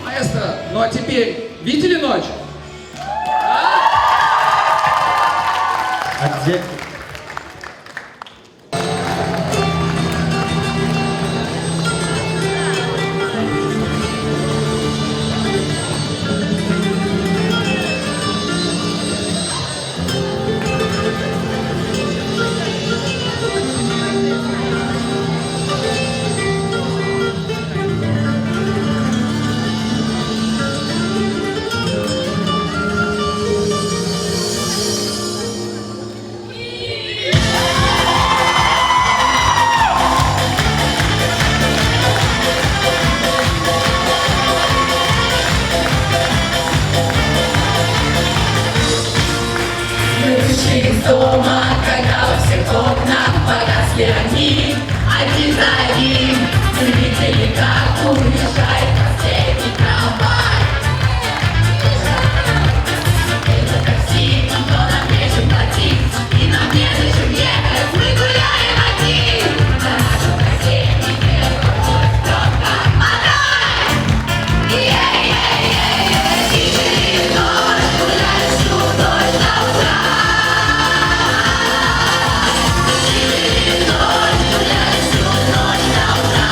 Маэстро, ну а теперь видели ночь? А где... Вышли из дома, когда во всех окнах погасли огни. Один за одним мы видели, как уезжает последний трамвай. Это такси, но нам нечем платить, и нам незачем ехать, мы гуляем одни. На нашем бассейне белый только моторы. И ночь гуляешь всю ночь до утра.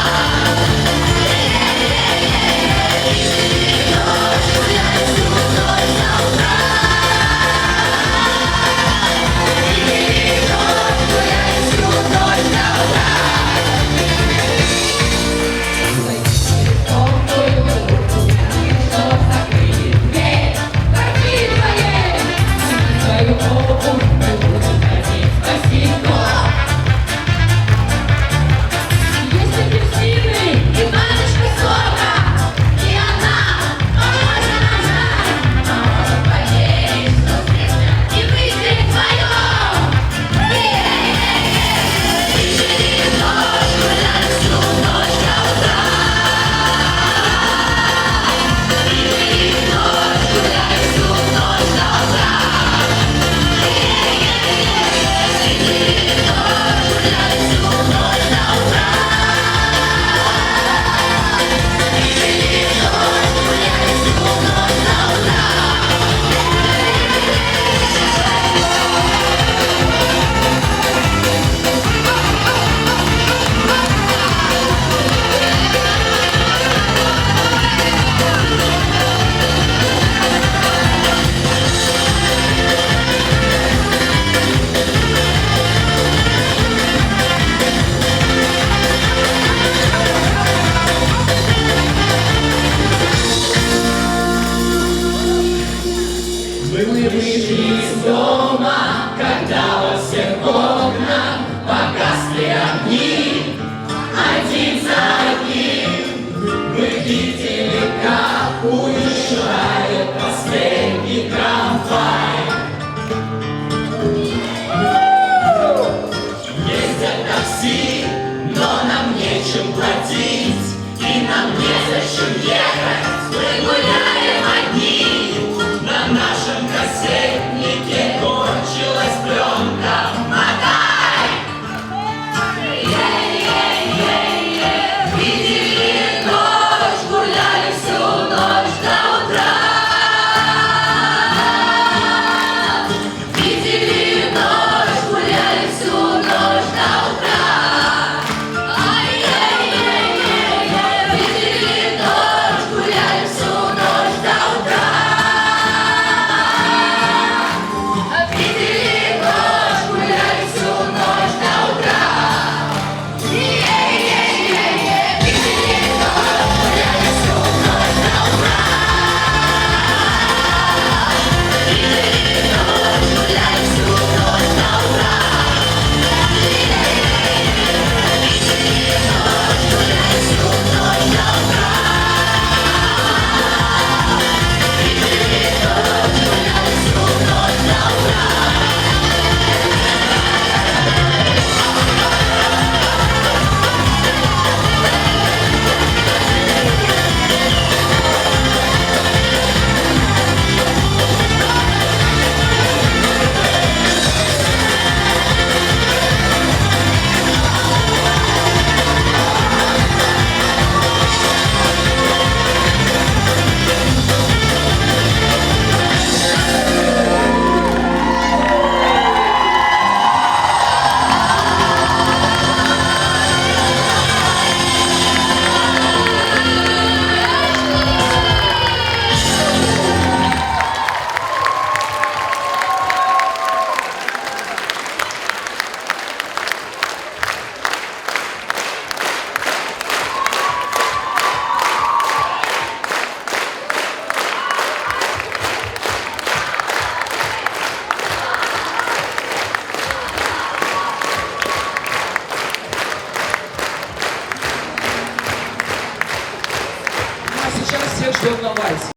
Мы вышли из дома, когда во всех окнах погасли огни. Один за одним мы видели, как